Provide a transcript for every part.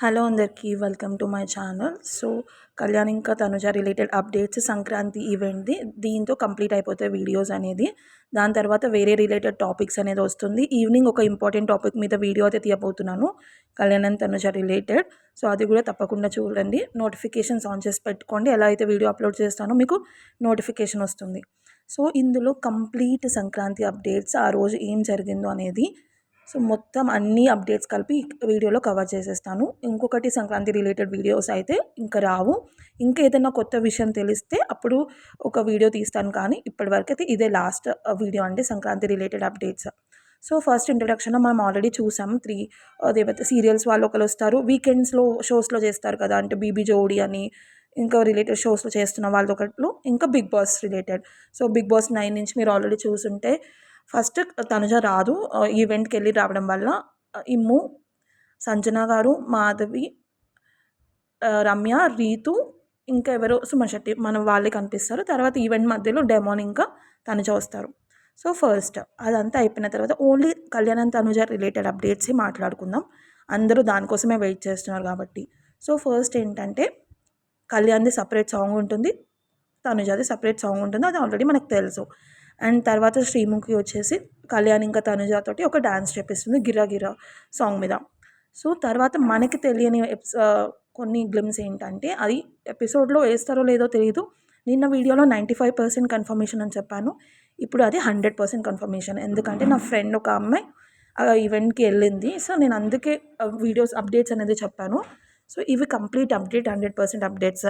Hello అందరికీ welcome to my channel. Kalyan ఇంకా Tanuja related updates Sankranti ఈవెంట్ది దీంతో కంప్లీట్ అయిపోతాయి వీడియోస్ అనేది. దాని తర్వాత వేరే రిలేటెడ్ టాపిక్స్ అనేది వస్తుంది. ఈవినింగ్ ఒక ఇంపార్టెంట్ టాపిక్ మీద వీడియో అయితే తీయబోతున్నాను, కళ్యాణ్ అండ్ తనుజ రిలేటెడ్. అది కూడా తప్పకుండా చూడండి. నోటిఫికేషన్స్ ఆన్ చేసి పెట్టుకోండి. ఎలా అయితే వీడియో అప్లోడ్ చేస్తానో మీకు నోటిఫికేషన్ వస్తుంది. ఇందులో కంప్లీట్ సంక్రాంతి అప్డేట్స్, ఆ రోజు ఏం జరిగిందో అనేది మొత్తం అన్ని అప్డేట్స్ కలిపి వీడియోలో కవర్ చేసేస్తాను. ఇంకొకటి సంక్రాంతి రిలేటెడ్ వీడియోస్ అయితే ఇంకా రావు. ఇంకా ఏదైనా కొత్త విషయం తెలిస్తే అప్పుడు ఒక వీడియో తీస్తాను, కానీ ఇప్పటివరకు అయితే ఇదే లాస్ట్ వీడియో అండి సంక్రాంతి రిలేటెడ్ అప్డేట్స్. ఫస్ట్ ఇంట్రడక్షన్లో మనం ఆల్రెడీ చూసాం. అదేవైతే సీరియల్స్ వాళ్ళు ఒకరు వస్తారు, వీకెండ్స్లో షోస్లో చేస్తారు కదా, అంటే బీబీ జోడి అని ఇంకా రిలేటెడ్ షోస్లో చేస్తున్న వాళ్ళు ఒకళ్ళు, ఇంకా బిగ్ బాస్ రిలేటెడ్. బిగ్ బాస్ 9 నుంచి మీరు ఆల్రెడీ చూసుంటే ఫస్ట్ తనుజ రాదు, ఈవెంట్కి వెళ్ళి రావడం వల్ల ఇమ్ము, సంజన గారు, మాధవి, రమ్య, రీతు, ఇంకా ఎవరో సుమశెట్టి మనం వాళ్ళే కనిపిస్తారు. తర్వాత ఈవెంట్ మధ్యలో డెమోన్ ఇంకా తనుజ వస్తారు. ఫస్ట్ అదంతా అయిపోయిన తర్వాత only Kalyan and Tanuja related అప్డేట్సే మాట్లాడుకుందాం. అందరూ దానికోసమే వెయిట్ చేస్తున్నారు కాబట్టి. ఫస్ట్ ఏంటంటే కళ్యాణ్ది సపరేట్ సాంగ్ ఉంటుంది, తనుజాది సపరేట్ సాంగ్ ఉంటుంది, అది ఆల్రెడీ మనకు తెలుసు. అండ్ తర్వాత శ్రీముఖి వచ్చేసి కళ్యాణ్ ఇంకా తనుజతోటి ఒక డ్యాన్స్ చేపిస్తుంది గిరా గిరా సాంగ్ మీద. తర్వాత మనకి తెలియని కొన్ని గ్లిమ్స్ ఏంటంటే అది ఎపిసోడ్లో వేస్తారో లేదో తెలియదు. నిన్న వీడియోలో 95% కన్ఫర్మేషన్ అని చెప్పాను, ఇప్పుడు అది 100% కన్ఫర్మేషన్. ఎందుకంటే నా ఫ్రెండ్ ఒక అమ్మాయి ఆ ఈవెంట్కి వెళ్ళింది. నేను అందుకే వీడియోస్ అప్డేట్స్ అనేది చెప్పాను. ఇవి కంప్లీట్ అప్డేట్, 100% అప్డేట్స్.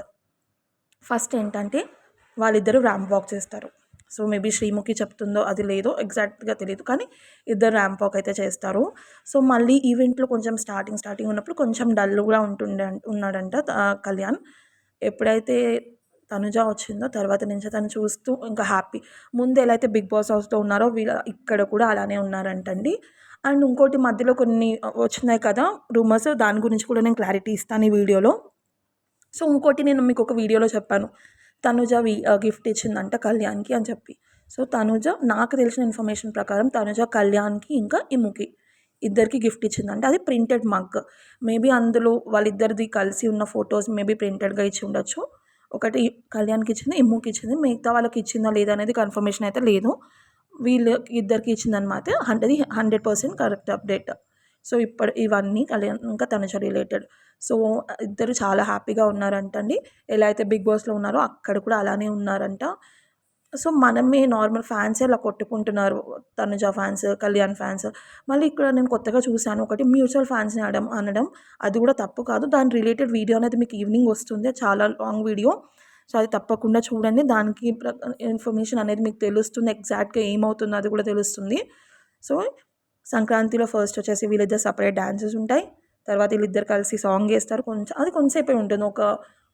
ఫస్ట్ ఏంటంటే వాళ్ళిద్దరూ ర్యాంప్ వాక్ చేస్తారు. మేబీ శ్రీముఖి చెప్తుందో అది లేదో ఎగ్జాక్ట్గా తెలియదు, కానీ ఇద్దరు ర్యాంప్ వాక్ అయితే చేస్తారు. మళ్ళీ ఈవెంట్లో కొంచెం స్టార్టింగ్ ఉన్నప్పుడు కొంచెం డల్ కూడా ఉన్నాడంట కళ్యాణ్. ఎప్పుడైతే తనుజ వచ్చిందో తర్వాత నుంచి తను చూస్తూ ఇంకా హ్యాపీ. ముందు ఎలా అయితే బిగ్ బాస్ హౌస్లో ఉన్నారో వీళ్ళ ఇక్కడ కూడా అలానే ఉన్నారంటండి. అండ్ ఇంకోటి మధ్యలో కొన్ని వచ్చినాయి కదా రూమర్స్, దాని గురించి కూడా నేను క్లారిటీ ఇస్తాను ఈ వీడియోలో. ఇంకోటి నేను మీకు ఒక వీడియోలో చెప్పాను, తనుజ గిఫ్ట్ ఇచ్చిందంట కళ్యాణ్కి అని చెప్పి. తనుజ, నాకు తెలిసిన ఇన్ఫర్మేషన్ ప్రకారం తనుజ కళ్యాణ్కి ఇంకా ఇమ్ముకి ఇద్దరికి గిఫ్ట్ ఇచ్చిందంటే అది ప్రింటెడ్ మగ్. మేబీ అందులో వాళ్ళిద్దరిది కలిసి ఉన్న ఫొటోస్ మేబీ ప్రింటెడ్గా ఇచ్చి ఉండొచ్చు. ఒకటి కళ్యాణ్కి ఇచ్చింది, ఇమ్ముకి ఇచ్చింది. మిగతా వాళ్ళకి ఇచ్చిందా లేదా అనేది కన్ఫర్మేషన్ అయితే లేదు. వీళ్ళకి ఇద్దరికి ఇచ్చిందనమాట. అది 100% కరెక్ట్ అప్డేట్. ఇప్పుడు ఇవన్నీ కళ్యాణ్ ఇంకా తనుజ రిలేటెడ్. ఇద్దరు చాలా హ్యాపీగా ఉన్నారంటండి. ఎలా అయితే బిగ్ బాస్లో ఉన్నారో అక్కడ కూడా అలానే ఉన్నారంట. మనమే నార్మల్ ఫ్యాన్సే అలా కొట్టుకుంటున్నారు, తనుజ ఫ్యాన్స్, కళ్యాణ్ ఫ్యాన్స్. మళ్ళీ ఇక్కడ నేను కొత్తగా చూశాను ఒకటి, మ్యూచువల్ ఫ్యాన్స్ని అనడం అది కూడా తప్పు కాదు. దాని రిలేటెడ్ వీడియో అనేది మీకు ఈవినింగ్ వస్తుంది, చాలా లాంగ్ వీడియో. అది తప్పకుండా చూడండి. దానికి ఇన్ఫర్మేషన్ అనేది మీకు తెలుస్తుంది, ఎగ్జాక్ట్గా ఏమవుతుందో అది కూడా తెలుస్తుంది. సంక్రాంతిలో ఫస్ట్ వచ్చేసి వీళ్ళిద్దరు సపరేట్ డాన్సెస్ ఉంటాయి. తర్వాత వీళ్ళిద్దరు కలిసి సాంగ్ వేస్తారు. అది కొంతసేపే ఉంటుంది,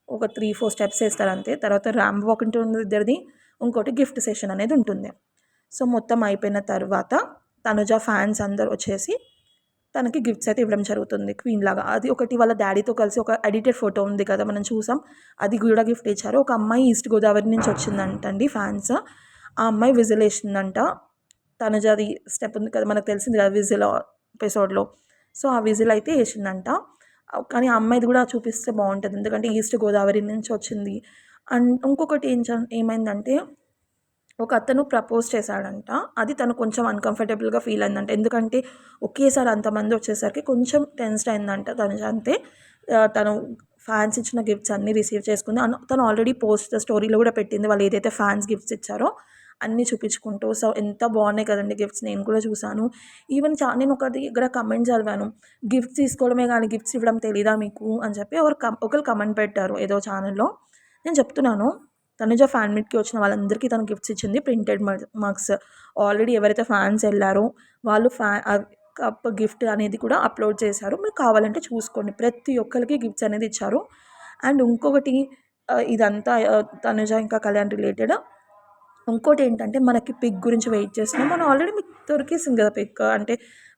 ఒక 3-4 స్టెప్స్ వేస్తారు అంతే. తర్వాత ర్యాంప్ వాక్ ఉంటుంది ఇద్దరిది. ఇంకోటి గిఫ్ట్ సెషన్ అనేది ఉంటుంది. మొత్తం అయిపోయిన తర్వాత తనుజ ఫ్యాన్స్ అందరు వచ్చేసి తనకి గిఫ్ట్స్ అయితే ఇవ్వడం జరుగుతుంది క్వీన్ లాగా. అది ఒకటి వాళ్ళ డాడీతో కలిసి ఒక ఎడిటెడ్ ఫోటో ఉంది కదా మనం చూసాం, అది కూడా గిఫ్ట్ ఇచ్చారు. ఒక అమ్మాయి ఈస్ట్ గోదావరి నుంచి వచ్చిందంటండి ఫ్యాన్స్. ఆ అమ్మాయి విజిల్ వేసిందంట. తనుజది స్టెప్ ఉంది కదా మనకు తెలిసింది కదా విజిల్ ఎపిసోడ్లో. ఆ విజిల్ అయితే వేసిందంట. కానీ ఆ అమ్మాయిది కూడా చూపిస్తే బాగుంటుంది, ఎందుకంటే ఈస్ట్ గోదావరి నుంచి వచ్చింది. అండ్ ఇంకొకటి ఏమైందంటే ఒక అతను ప్రపోజ్ చేశాడంట. అది తను కొంచెం అన్కంఫర్టబుల్గా ఫీల్ అయిందంట, ఎందుకంటే ఒకేసారి అంతమంది వచ్చేసరికి కొంచెం టెన్స్డ్ అయిందంట తనుజ. అంతే, తను ఫ్యాన్స్ ఇచ్చిన గిఫ్ట్స్ అన్నీ రిసీవ్ చేసుకుంది. తను ఆల్రెడీ పోస్ట్ స్టోరీలో కూడా పెట్టింది వాళ్ళు ఏదైతే ఫ్యాన్స్ గిఫ్ట్స్ ఇచ్చారో అన్నీ చూపించుకుంటూ. ఎంత బాగున్నాయి కదండి గిఫ్ట్స్, నేను కూడా చూశాను. ఈవెన్ నేను ఒక దగ్గర కమెంట్ చదివాను, గిఫ్ట్స్ తీసుకోవడమే కానీ గిఫ్ట్స్ ఇవ్వడం తెలీదా మీకు అని చెప్పి ఒకరు కమెంట్ పెట్టారు ఏదో ఛానల్లో. నేను చెప్తున్నాను, తనుజ ఫ్యాన్ మీట్కి వచ్చిన వాళ్ళందరికీ తను గిఫ్ట్స్ ఇచ్చింది ప్రింటెడ్ మగ్స్. ఆల్రెడీ ఎవరైతే ఫ్యాన్స్ వెళ్ళారో వాళ్ళు కప్ గిఫ్ట్ అనేది కూడా అప్లోడ్ చేశారు, మీరు కావాలంటే చూసుకోండి. ప్రతి ఒక్కరికి గిఫ్ట్స్ అనేది ఇచ్చారు. అండ్ ఇంకొకటి, ఇదంతా తనుజ ఇంకా కళ్యాణ్ రిలేటెడ్. ఇంకోటి ఏంటంటే మనకి పిక్ గురించి వెయిట్ చేస్తున్నాం. మనం ఆల్రెడీ మీకు దొరికేసింది కదా పిక్, అంటే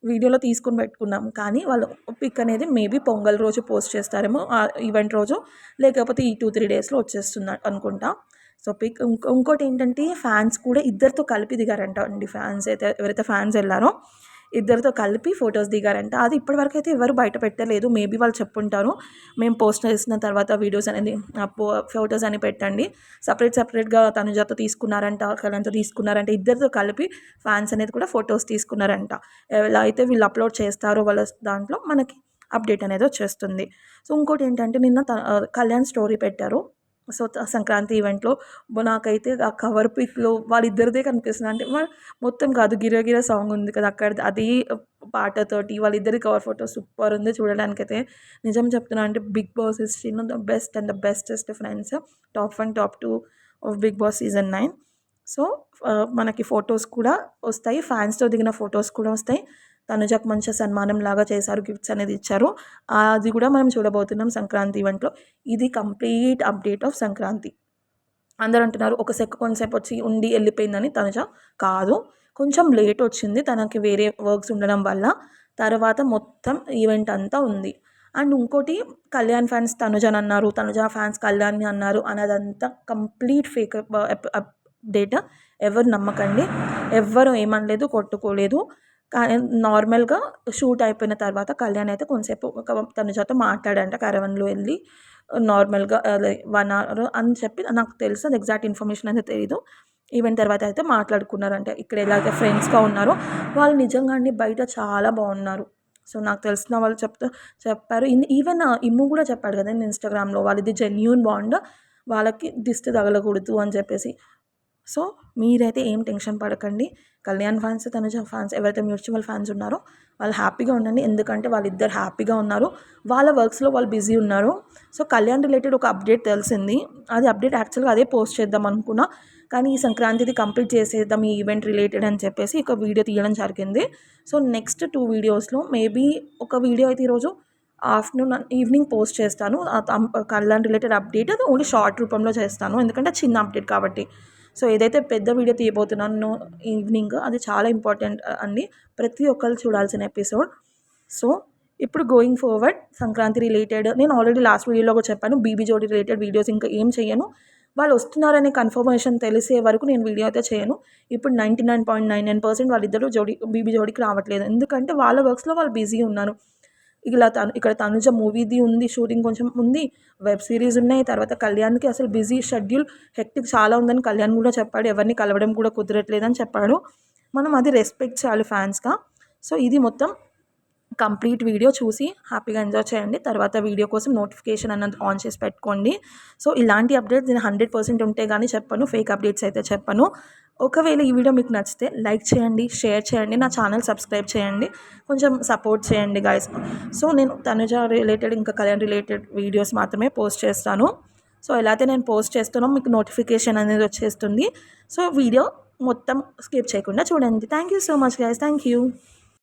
వీడియోలో తీసుకొని పెట్టుకున్నాం. కానీ వాళ్ళు పిక్ అనేది మేబీ పొంగల్ రోజు పోస్ట్ చేస్తారేమో, ఆ ఈవెంట్ రోజు, లేకపోతే ఈ 2-3 డేస్లో వచ్చేస్తుంది అనుకుంటా. పిక్. ఇంకోటి ఏంటంటే ఫ్యాన్స్ కూడా ఇద్దరితో కలిపి దిగారంట అండి. ఫ్యాన్స్ అయితే ఎవరైతే ఫ్యాన్స్ వెళ్ళారో ఇద్దరితో కలిపి ఫొటోస్ దిగారంట. అది ఇప్పటివరకు అయితే ఎవరు బయట పెట్టలేదు. మేబీ వాళ్ళు చెప్పుంటారు. మేము పోస్ట్ చేసిన తర్వాత వీడియోస్ అనేది ఫొటోస్ అని పెట్టండి. సపరేట్గా తనుజతో తీసుకున్నారంట, కళ్యాణ్‌తో తీసుకున్నారంట. ఇద్దరితో కలిపి ఫ్యాన్స్ అనేది కూడా ఫొటోస్ తీసుకున్నారంట. ఎలా అయితే వీళ్ళు అప్లోడ్ చేస్తారో వాళ్ళ దాంట్లో మనకి అప్డేట్ అనేది వచ్చేస్తుంది. సో ఇంకోటి ఏంటంటే నిన్న కళ్యాణ్ స్టోరీ పెట్టారు. సో సంక్రాంతి ఈవెంట్లో నాకైతే ఆ కవర్ పిక్లో వాళ్ళిద్దరిదే కనిపిస్తుంది. అంటే మొత్తం కాదు, గిరగిర సాంగ్ ఉంది కదా అక్కడ, అది పాటతోటి వాళ్ళిద్దరి కవర్ ఫోటో సూపర్ ఉంది చూడడానికైతే. నిజం చెప్తున్నా, అంటే Bigg Boss is the best and the bestest friends, top 1 top 2 of Bigg Boss season 9. So మనకి ఫొటోస్ కూడా వస్తాయి, ఫ్యాన్స్తో దిగిన ఫొటోస్ కూడా వస్తాయి. తనుజకు మంచి సన్మానం లాగా చేశారు, గిఫ్ట్స్ అనేది ఇచ్చారు. అది కూడా మనం చూడబోతున్నాం సంక్రాంతి ఈవెంట్లో. ఇది కంప్లీట్ అప్డేట్ ఆఫ్ సంక్రాంతి. అందరూ అంటున్నారు కొంతసేపు వచ్చి ఉండి వెళ్ళిపోయిందని. తనుజ కాదు, కొంచెం లేట్ వచ్చింది, తనకి వేరే వర్క్స్ ఉండడం వల్ల. తర్వాత మొత్తం ఈవెంట్ అంతా ఉంది. అండ్ ఇంకోటి, కళ్యాణ్ ఫ్యాన్స్ తనుజని అన్నారు, తనుజ ఫ్యాన్స్ కళ్యాణ్ని అన్నారు అన్నదంతా కంప్లీట్ ఫేక్ అప్డేట్. ఎవరు నమ్మకండి, ఎవ్వరు ఏమనలేదు, కొట్టుకోలేదు. నార్మల్గా షూట్ అయిపోయిన తర్వాత కళ్యాణ్ అయితే కొంతసేపు తనుజతో మాట్లాడంట, కరవన్లో వెళ్ళి నార్మల్గా 1 అవర్ అని చెప్పి నాకు తెలుసు. అది ఎగ్జాక్ట్ ఇన్ఫర్మేషన్ అయితే తెలీదు. ఈవెంట్ తర్వాత అయితే మాట్లాడుకున్నారంటే ఇక్కడ ఎలాగైతే ఫ్రెండ్స్గా ఉన్నారో వాళ్ళు నిజంగా అండి బయట చాలా బాగున్నారు. సో నాకు తెలిసిన వాళ్ళు చెప్పారు. ఈవెన్ ఇమ్ము కూడా చెప్పాడు కదా ఇన్స్టాగ్రామ్లో, వాళ్ళది జెన్యూన్ బాండ్, వాళ్ళకి దిష్టి తగలకూడదు అని చెప్పేసి. సో మీరైతే ఏం టెన్షన్ పడకండి. కళ్యాణ్ ఫ్యాన్స్, తనుజ ఫ్యాన్స్ ఎవరైతే మ్యూచువల్ ఫ్యాన్స్ ఉన్నారో వాళ్ళు హ్యాపీగా ఉండండి. ఎందుకంటే వాళ్ళిద్దరు హ్యాపీగా ఉన్నారు, వాళ్ళ వర్క్స్లో వాళ్ళు బిజీ ఉన్నారు. సో కళ్యాణ్ రిలేటెడ్ ఒక అప్డేట్ తెలిసింది. అది అప్డేట్ యాక్చువల్గా అదే పోస్ట్ చేద్దాం అనుకున్నా, కానీ ఈ సంక్రాంతిది కంప్లీట్ చేసేద్దాం ఈ ఈవెంట్ రిలేటెడ్ అని చెప్పేసి ఒక వీడియో తీయడం జరిగింది. సో నెక్స్ట్ 2 వీడియోస్లో మేబీ ఒక వీడియో అయితే ఈరోజు ఈవినింగ్ పోస్ట్ చేస్తాను. కళ్యాణ్ రిలేటెడ్ అప్డేట్ అది ఓన్లీ షార్ట్ రూపంలో చేస్తాను, ఎందుకంటే చిన్న అప్డేట్ కాబట్టి. సో ఏదైతే పెద్ద వీడియో తీయబోతున్నానో ఈవినింగ్, అది చాలా ఇంపార్టెంట్ అండి, ప్రతి ఒక్కరు చూడాల్సిన ఎపిసోడ్. సో ఇప్పుడు గోయింగ్ ఫార్వర్డ్ సంక్రాంతి రిలేటెడ్ నేను ఆల్రెడీ లాస్ట్ వీడియోలో కూడా చెప్పాను, బీబీ జోడీ రిలేటెడ్ వీడియోస్ ఇంకా ఏం చేయను. వాళ్ళు వస్తున్నారనే కన్ఫర్మేషన్ తెలిసే వరకు నేను వీడియో అయితే చేయను. ఇప్పుడు 99.99% వాళ్ళిద్దరూ బీబీ జోడీకి రావట్లేదు, ఎందుకంటే వాళ్ళ వర్క్స్లో వాళ్ళు బిజీ ఉన్నారు. ఇక్కడ తనుజ మూవీది ఉంది, షూటింగ్ కొంచెం ఉంది, వెబ్ సిరీస్ ఉన్నాయి. తర్వాత కళ్యాణ్కి అసలు బిజీ షెడ్యూల్, హెక్టిక్ చాలా ఉందని కళ్యాణ్ కూడా చెప్పాడు. ఎవరిని కలవడం కూడా కుదరట్లేదని చెప్పాడు. మనం అది రెస్పెక్ట్ చేయాలి ఫ్యాన్స్గా. సో ఇది మొత్తం కంప్లీట్ వీడియో చూసి హ్యాపీగా ఎంజాయ్ చేయండి. తర్వాత వీడియో కోసం నోటిఫికేషన్ అన్నది ఆన్ చేసి పెట్టుకోండి. సో ఇలాంటి అప్డేట్స్ నేను 100% ఉంటే కానీ చెప్పను, ఫేక్ అప్డేట్స్ అయితే చెప్పను. ఒకవేళ ఈ వీడియో మీకు నచ్చితే లైక్ చేయండి, షేర్ చేయండి, నా ఛానల్ సబ్స్క్రైబ్ చేయండి, కొంచెం సపోర్ట్ చేయండి గైస్. సో నేను తనుజ రిలేటెడ్ ఇంకా కళ్యాణ్ రిలేటెడ్ వీడియోస్ మాత్రమే పోస్ట్ చేస్తాను. సో ఎలా అయితే నేను పోస్ట్ చేస్తున్నాం మీకు నోటిఫికేషన్ అనేది వచ్చేస్తుంది. సో వీడియో మొత్తం స్కిప్ చేయకుండా చూడండి. Thank you so much guys, thank you.